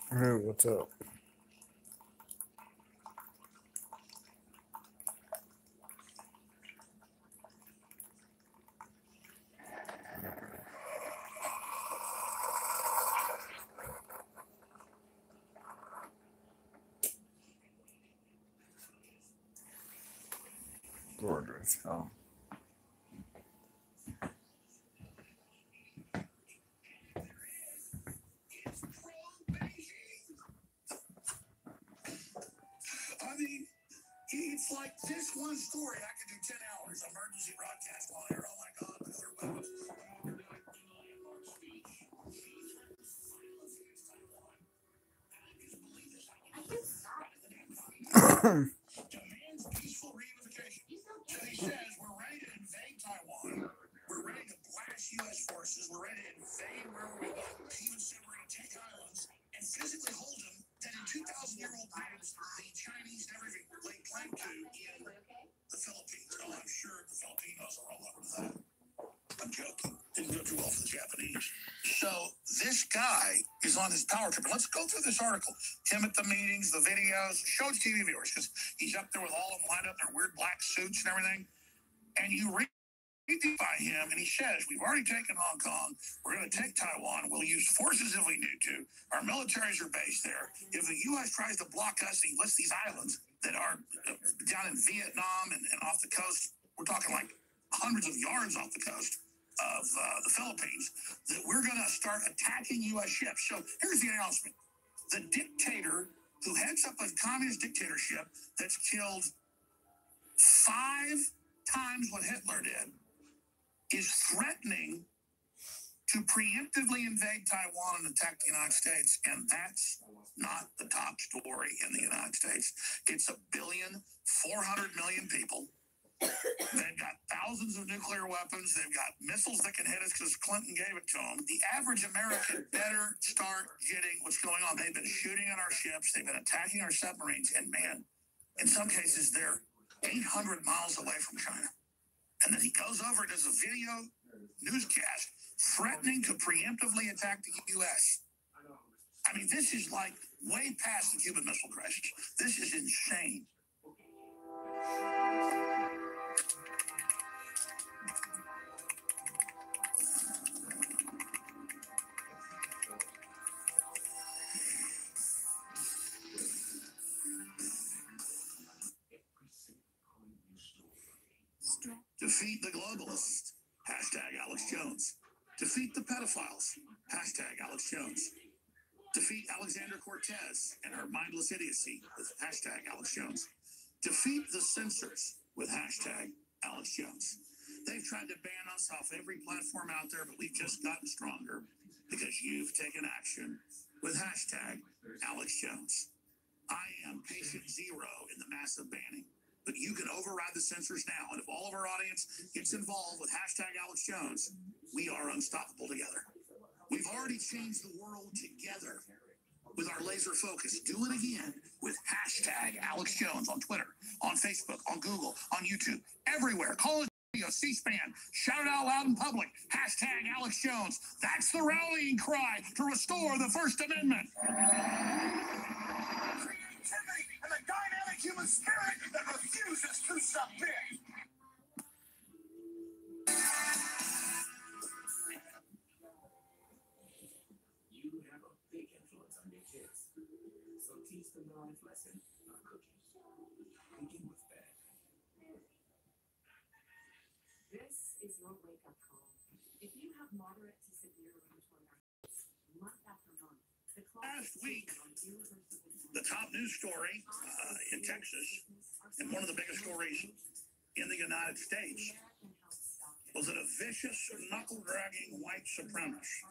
Hey, what's up? Gorgeous. Oh. I mean, it's like this one story. I could do 10 hours emergency broadcast on air. Oh my God, another weapon. Demands peaceful reunification. So he says we're ready to invade Taiwan. We're ready to blast U.S. forces. We're ready to invade wherever we want. He even said we're going to take islands and physically hold them that in 2,000-year-old times the Chinese never even laid claim to in the Philippines. Oh, I'm sure the Filipinos are all over that. I'm joking. Didn't go too well for the Japanese. So this guy is on his power trip. And let's go through this article. Him at the meetings, the videos, shows TV viewers because he's up there with all of them lined up in their weird black suits and everything. And you read by him, and he says, we've already taken Hong Kong. We're going to take Taiwan. We'll use forces if we need to. Our militaries are based there. If the U.S. tries to block us, he lists these islands that are down in Vietnam and off the coast. We're talking like hundreds of yards off the coast of the Philippines, that we're going to start attacking U.S. ships. So here's the announcement. The dictator who heads up a communist dictatorship that's killed 5 times what Hitler did is threatening to preemptively invade Taiwan and attack the United States. And that's not the top story in the United States. It's 1,400,000,000 people. They've got thousands of nuclear weapons. They've got missiles that can hit us because Clinton gave it to them. The average American better start getting what's going on. They've been shooting at our ships. They've been attacking our submarines. And man, in some cases, they're 800 miles away from China. And then he goes over and does a video newscast threatening to preemptively attack the U.S. I mean, this is like way past the Cuban Missile Crisis. This is insane. Defeat the globalists. Hashtag Alex Jones. Defeat the pedophiles. Hashtag Alex Jones. Defeat Alexandra Cortez and her mindless idiocy with hashtag Alex Jones. Defeat the censors with hashtag Alex Jones. They've tried to ban us off every platform out there, but we've just gotten stronger because you've taken action with hashtag Alex Jones. I am patient zero in the massive banning, but you can override the censors now. And if all of our audience gets involved with hashtag Alex Jones, we are unstoppable together. We've already changed the world together with our laser focus. Do it again with hashtag Alex Jones on Twitter, on Facebook, on Google, on YouTube, everywhere. Call it C-SPAN. Shout it out loud in public. Hashtag Alex Jones. That's the rallying cry to restore the First Amendment. Creativity and the dynamic human spirit that refuses to submit. You have a big influence on your kids, so teach them the life lesson of cooking. Begin with that. This is your wake-up call. If you have moderate to severe rheumatoid arthritis, month after month, the clock Last is week, ticking on irreversible the top news story in Texas, and one of the biggest stories in the United States, was that a vicious, knuckle-dragging white supremacist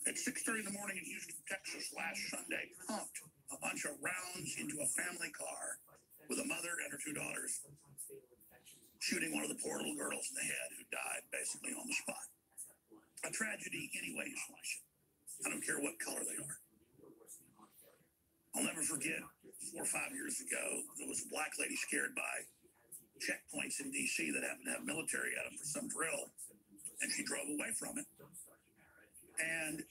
at 6:30 in the morning in Houston, Texas last Sunday pumped a bunch of rounds into a family car with a mother and her 2 daughters, shooting one of the poor little girls in the head who died basically on the spot. A tragedy any way you slice it. I don't care what color they are. I'll never forget 4 or 5 years ago, there was a black lady scared by checkpoints in D.C. that happened to have military at them for some drill, and she drove away from it. And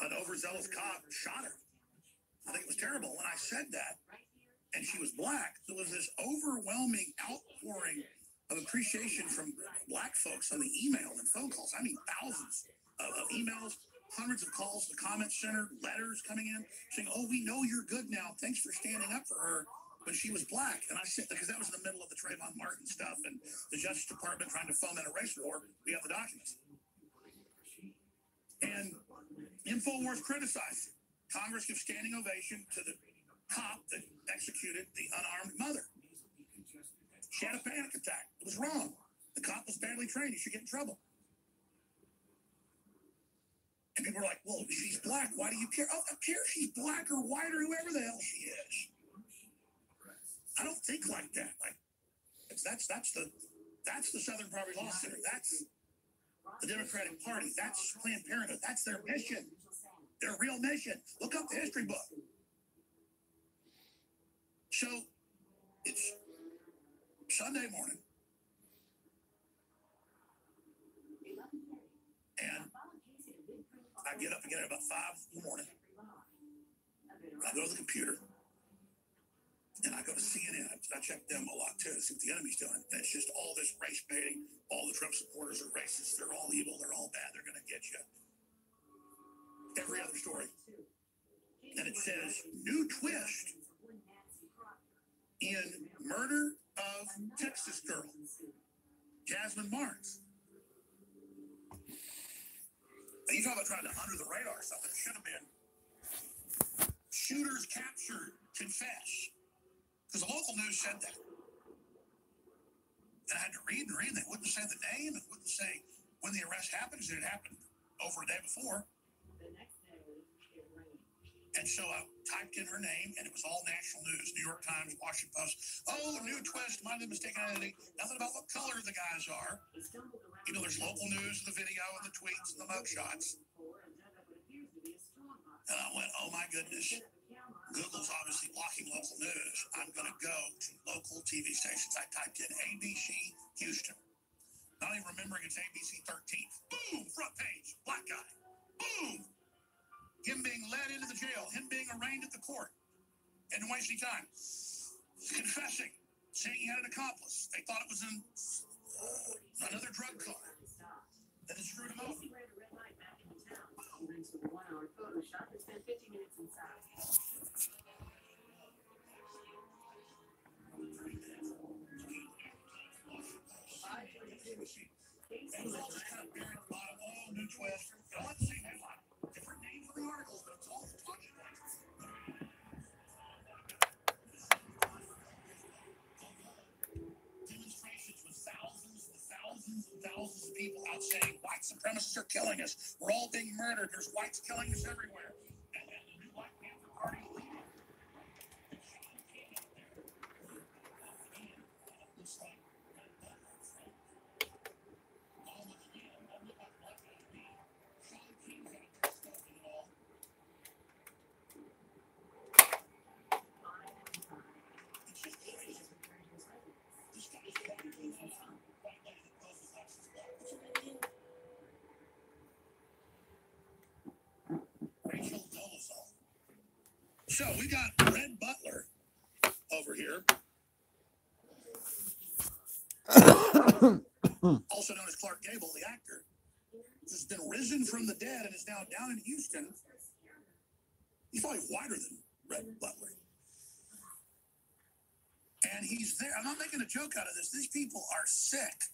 a an overzealous cop shot her. I think it was terrible. When I said that, and she was black, there was this overwhelming outpouring of appreciation from black folks on the email and phone calls. I mean, thousands of emails, hundreds of calls to the comment center, letters coming in saying, "Oh, we know you're good now. Thanks for standing up for her when she was black." And I said, because that was in the middle of the Trayvon Martin stuff and the Justice Department trying to foment a race war. We have the documents. And InfoWars criticized it. Congress gives standing ovation to the cop that executed the unarmed mother. She had a panic attack. It was wrong. The cop was badly trained. He should get in trouble. And people were like, "Well, she's black. Why do you care?" Oh, I don't care if she's black or white or whoever the hell she is. I don't think like that. Like, that's the Southern Poverty Law Center. That's the Democratic Party. That's Planned Parenthood. That's their mission. Their real mission. Look up the history book. So it's Sunday morning, and I get up again at about 5 in the morning. I go to the computer, and I go to CNN. I check them a lot too to see what the enemy's doing. And it's just all this race baiting. All the Trump supporters are racist. They're all evil. They're all bad. They're going to get you. Every other story. And it says, "New twist in murder of Texas girl, Jasmine Barnes." And you talk about trying to under the radar stuff. It should have been shooters captured, confess. Because the local news said that. And I had to read and read. They wouldn't say the name. It wouldn't say when the arrest happened. It happened over a day before. And so I typed in her name, and it was all national news. New York Times, Washington Post. "Oh, new twist, might have mistaken identity." Nothing about what color the guys are. You know, there's local news, the video, and the tweets, and the mugshots. And I went, "Oh, my goodness. Google's obviously blocking local news. I'm going to go to local TV stations." I typed in ABC Houston. Not even remembering it's ABC 13. Boom, front page, black guy. Boom. Him being led into the jail, him being arraigned at the court, and didn't waste any time. Confessing, saying he had an accomplice. They thought it was in another drug car. That has screwed him over. And they'll just kind of bury the bottom. "Oh, new twist." You know, it's the same headline. Different name for the articles, but it's all the talking points. Demonstrations with thousands of people out saying, "White supremacists are killing us. We're all being murdered. There's whites killing us everywhere." And then the new Black Panther Party leader, Sean King, out there. Looks like Sean King's out there stuffing it all. It's just crazy. This guy's trying to do that. White lady that poses Lexus Black. What's her name again? Rachel Dolezal. So we got Red Butler over here, also known as Clark Gable, the actor, has been risen from the dead and is now down in Houston. He's probably whiter than Red Butler. And he's there. I'm not making a joke out of this. These people are sick.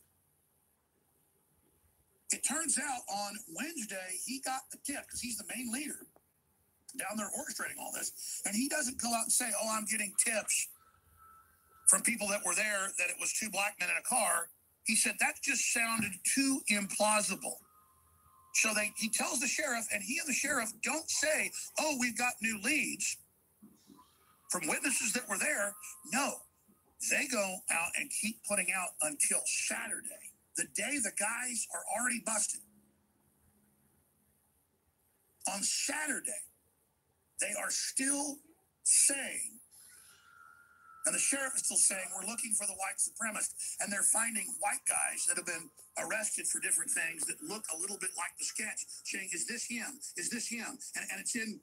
It turns out on Wednesday, he got the tip because he's the main leader down there orchestrating all this. And he doesn't go out and say, "Oh, I'm getting tips from people that were there that it was two black men in a car." He said that just sounded too implausible. So he tells the sheriff, and he and the sheriff don't say, "Oh, we've got new leads from witnesses that were there." No, they go out and keep putting out until Saturday, the day the guys are already busted. On Saturday, they are still saying And the sheriff is still saying, we're looking for the white supremacist, and they're finding white guys that have been arrested for different things that look a little bit like the sketch, saying, is this him? Is this him? And it's in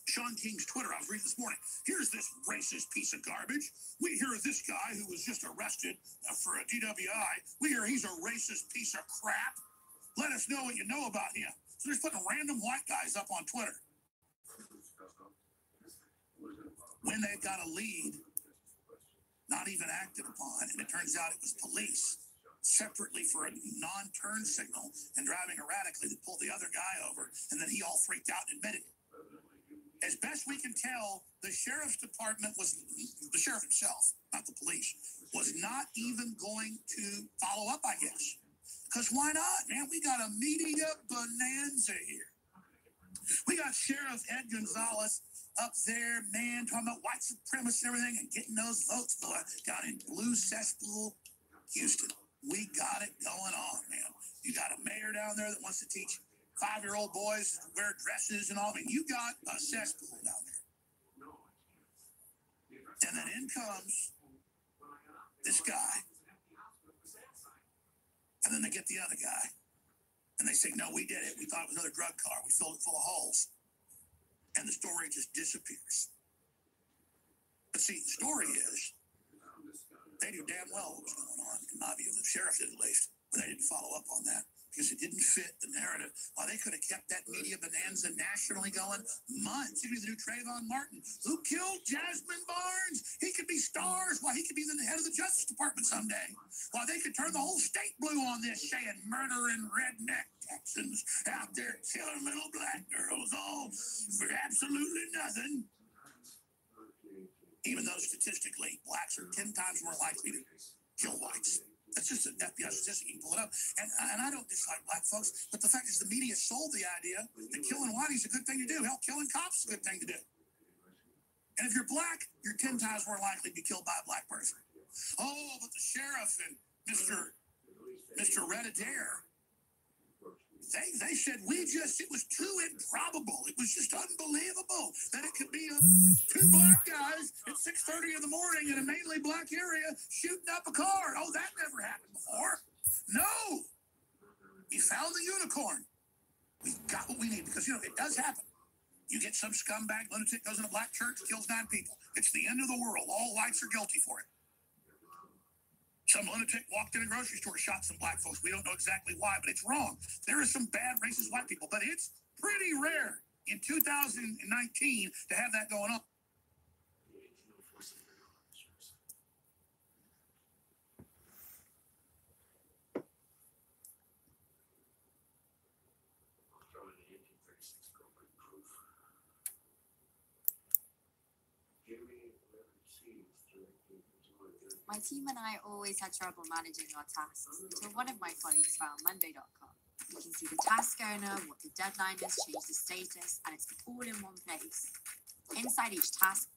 Sean King's Twitter. I was reading this morning. Here's this racist piece of garbage. We hear this guy who was just arrested for a DWI. We hear he's a racist piece of crap. Let us know what you know about him. So they're just putting random white guys up on Twitter when they've got a lead not even acted upon, and it turns out it was police separately for a non-turn signal and driving erratically that pulled the other guy over, and then he all freaked out and admitted it. As best we can tell, the sheriff's department was, the sheriff himself, not the police, was not even going to follow up, I guess. Because why not, man? We got a media bonanza here. We got Sheriff Ed Gonzalez up there, man, talking about white supremacy and everything and getting those votes down in Blue Cesspool, Houston. We got it going on, man. You got a mayor down there that wants to teach 5-year-old boys to wear dresses and all. I mean, you got a cesspool down there. And then in comes this guy. And then they get the other guy. And they say, no, we did it. We thought it was another drug car. We filled it full of holes. And the story just disappears. But see, the story is, they knew damn well what was going on. In my view, the sheriff did at least, but they didn't follow up on that because it didn't fit the narrative. Well, they could have kept that media bonanza nationally going months. He'd be the new Trayvon Martin. Who killed Jasmine Barnes? He could be stars. Why, he could be the head of the Justice Department someday. Why, they could turn the whole state blue on this, saying murdering redneck Texans out there killing little black girls, all for absolutely nothing. Even though statistically, blacks are 10 times more likely to kill whites. That's just an FBI statistic. You can pull it up. And I don't dislike black folks, but the fact is the media sold the idea that killing whiteies is a good thing to do. Hell, killing cops is a good thing to do. And if you're black, you're 10 times more likely to be killed by a black person. Oh, but the sheriff and Mr. Red-Adair, they said it was too improbable. It was just unbelievable that it could be two black guys at 6:30 in the morning in a mainly black area shooting up a car. Oh, that never happened before. No. We found the unicorn. We got what we need because, it does happen. You get some scumbag lunatic goes in a black church, kills 9 people. It's the end of the world. All whites are guilty for it. Some lunatic walked in a grocery store, shot some black folks. We don't know exactly why, but it's wrong. There are some bad racist white people, but it's pretty rare in 2019 to have that going on. My team and I always had trouble managing our tasks until one of my colleagues found Monday.com. You can see the task owner, what the deadline is, change the status, and it's all in one place. Inside each task,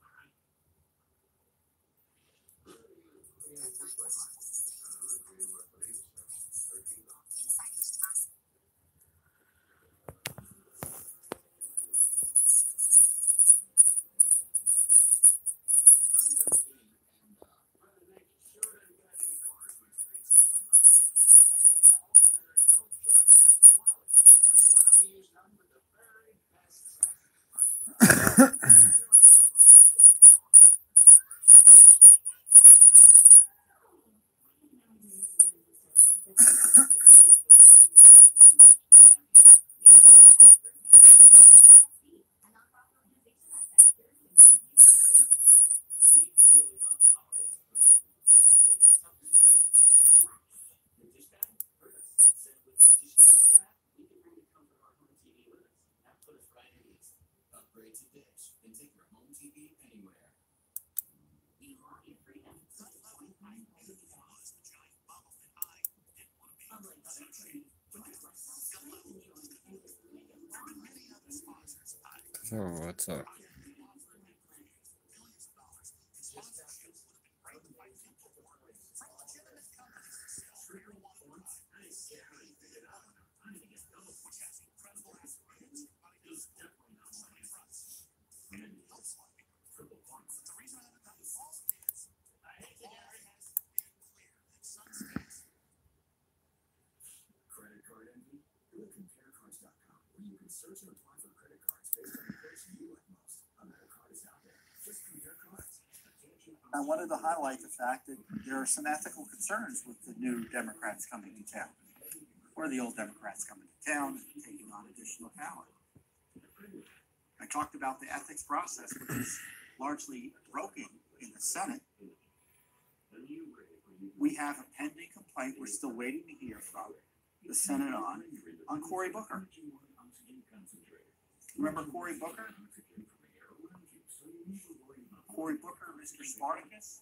So what's up? I wanted to highlight the fact that there are some ethical concerns with the new Democrats coming to town, or the old Democrats coming to town and taking on additional power. I talked about the ethics process, which is largely broken in the Senate. We have a pending complaint we're still waiting to hear from the Senate on Cory Booker. Remember Cory Booker? Cory Booker, Mr. Spartacus?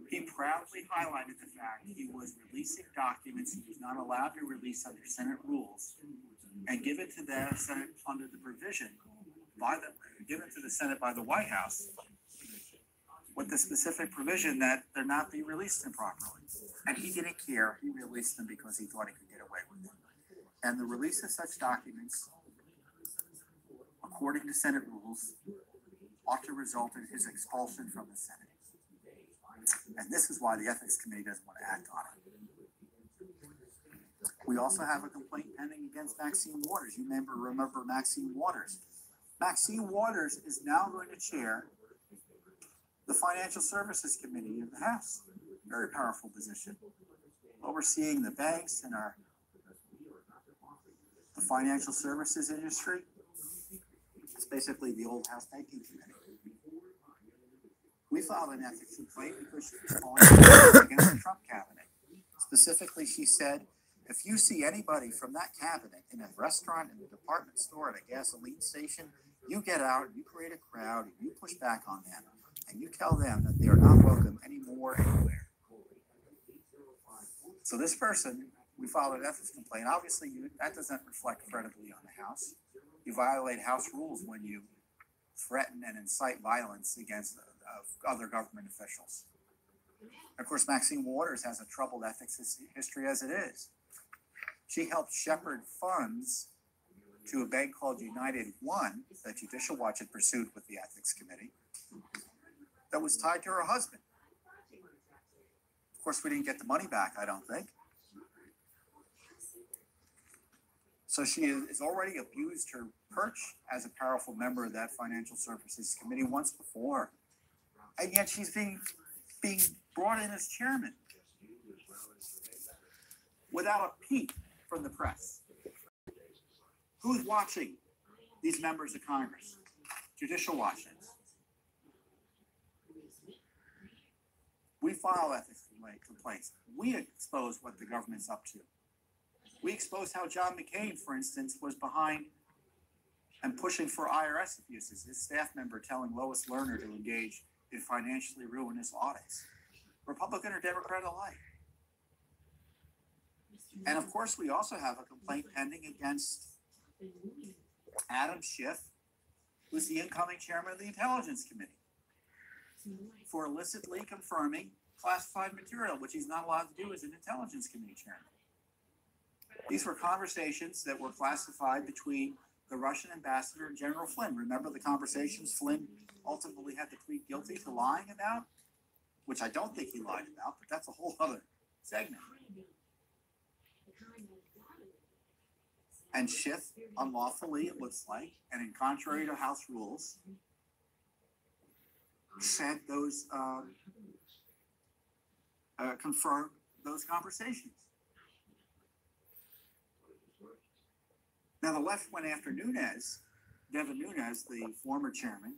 He proudly highlighted the fact he was releasing documents he was not allowed to release under Senate rules and give it to the Senate under the provision given to the Senate by the White House with the specific provision that they're not being released improperly. And he didn't care. He released them because he thought he could get away with it. And the release of such documents, according to Senate rules, ought to result in his expulsion from the Senate. And this is why the Ethics Committee doesn't want to act on it. We also have a complaint pending against Maxine Waters. You remember Maxine Waters. Maxine Waters is now going to chair the Financial Services Committee of the House. Very powerful position. Overseeing the banks and the financial services industry. It's basically the old House Banking Committee. We filed an ethics complaint because she was calling against the Trump cabinet. Specifically, she said, if you see anybody from that cabinet in a restaurant, in a department store, at a gasoline station, you get out, you create a crowd, and you push back on them, and you tell them that they are not welcome anymore anywhere. So this person, we filed an ethics complaint. Obviously, that doesn't reflect credibly on the House. You violate House rules when you threaten and incite violence against other government officials. Of course, Maxine Waters has a troubled ethics history as it is. She helped shepherd funds to a bank called United One that Judicial Watch had pursued with the Ethics Committee that was tied to her husband. Of course, we didn't get the money back, I don't think. So she has already abused her perch as a powerful member of that Financial Services Committee once before. And yet she's being brought in as chairman without a peep from the press. Who's watching these members of Congress? Judicial Watch is. We file ethics complaints. We expose what the government's up to. We exposed how John McCain, for instance, was behind and pushing for IRS abuses. His staff member telling Lois Lerner to engage in financially ruinous audits, Republican or Democrat alike. And of course, we also have a complaint pending against Adam Schiff, who's the incoming chairman of the Intelligence Committee, for illicitly confirming classified material, which he's not allowed to do as an Intelligence Committee chairman. These were conversations that were classified between the Russian ambassador and General Flynn. Remember the conversations Flynn ultimately had to plead guilty to lying about? Which I don't think he lied about, but that's a whole other segment. And Schiff, unlawfully, it looks like, and in contrary to House rules, said those, confirmed those conversations. Now, the left went after Nunes, Devin Nunes, the former chairman.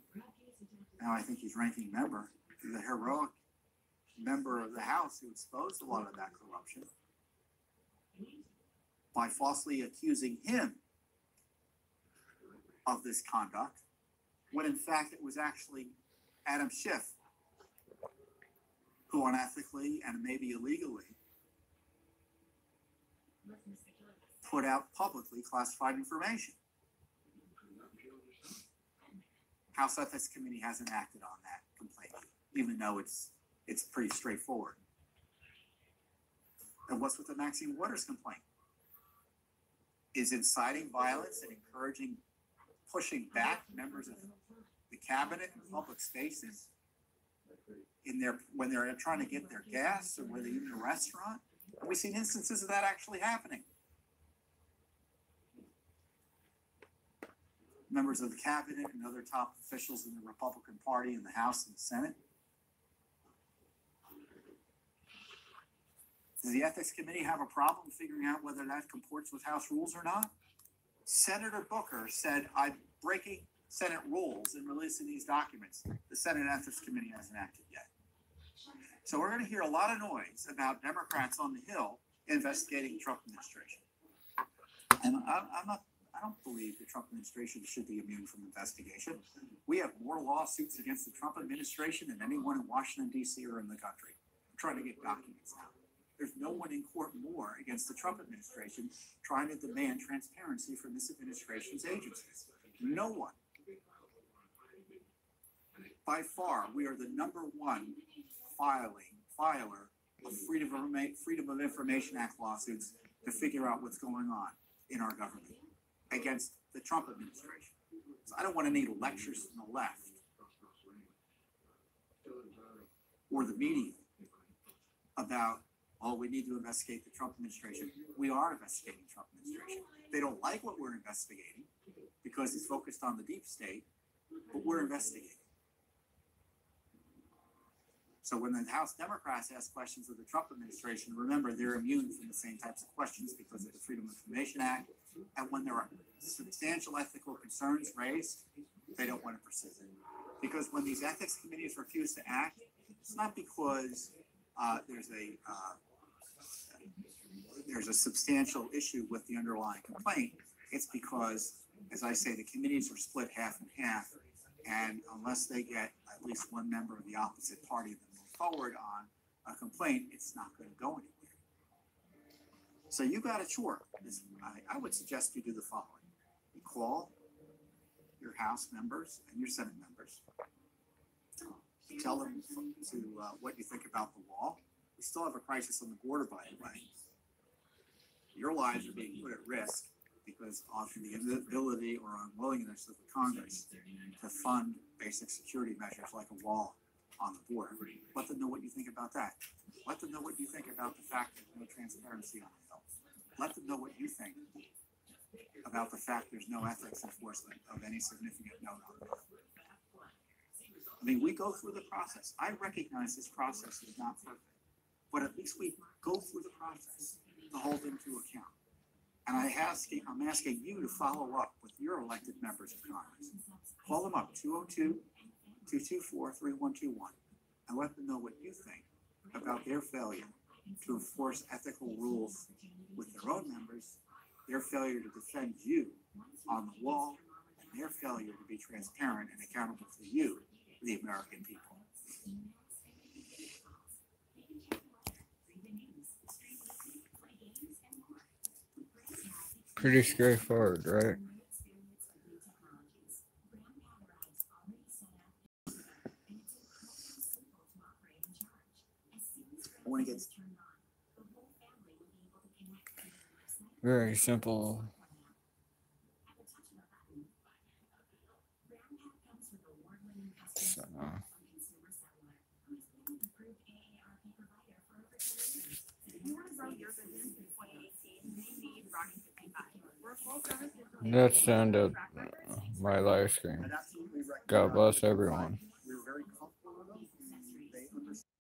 Now I think he's ranking member, the heroic member of the House who exposed a lot of that corruption by falsely accusing him of this conduct, when in fact it was actually Adam Schiff who unethically and maybe illegally put out publicly classified information. House Ethics Committee hasn't acted on that complaint, even though it's pretty straightforward. And what's with the Maxine Waters complaint? Is inciting violence and encouraging, pushing back members of the cabinet in public spaces when they're trying to get their gas or when they're in a restaurant? And we've seen instances of that actually happening. members of the cabinet and other top officials in the Republican Party in the House and the Senate. Does the Ethics Committee have a problem figuring out whether that comports with House rules or not? Senator Booker said, I'm breaking Senate rules in releasing these documents. The Senate Ethics Committee hasn't acted yet. So we're going to hear a lot of noise about Democrats on the Hill investigating the Trump administration. And I don't believe the Trump administration should be immune from investigation. We have more lawsuits against the Trump administration than anyone in Washington, D.C. or in the country. We're trying to get documents out. There's no one in court more against the Trump administration trying to demand transparency from this administration's agencies. No one. By far, we are the number one filer of Freedom of Information Act lawsuits to figure out what's going on in our government against the Trump administration. So I don't want any lectures from the left or the media about, oh, we need to investigate the Trump administration. We are investigating the Trump administration. They don't like what we're investigating because it's focused on the deep state, but we're investigating. So when the House Democrats ask questions of the Trump administration, remember they're immune from the same types of questions because of the Freedom of Information Act. And when there are substantial ethical concerns raised, they don't want to pursue it. Because when these ethics committees refuse to act, it's not because there's a substantial issue with the underlying complaint. It's because, as I say, the committees are split half and half. And unless they get at least one member of the opposite party to move forward on a complaint, it's not going to go anywhere. So you got a chore. I would suggest you do the following. You call your House members and your Senate members. You tell them what you think about the law. We still have a crisis on the border, by the way. Your lives are being put at risk because of the inability or unwillingness of the Congress to fund basic security measures like a wall on the border. Let them know what you think about that. Let them know what you think about the fact there's no transparency on the Hill. Let them know what you think about the fact there's no ethics enforcement of any significant note on the Hill. I mean, we go through the process. I recognize this process is not perfect, but at least we go through the process to hold them to account. And I'm asking you to follow up with your elected members of Congress. Call them up, 202-224-3121, and let them know what you think about their failure to enforce ethical rules with their own members, their failure to defend you on the wall, and their failure to be transparent and accountable to you, the American people. Pretty straightforward, right? I want to get Very simple. So, that's the end of my live stream. God bless everyone.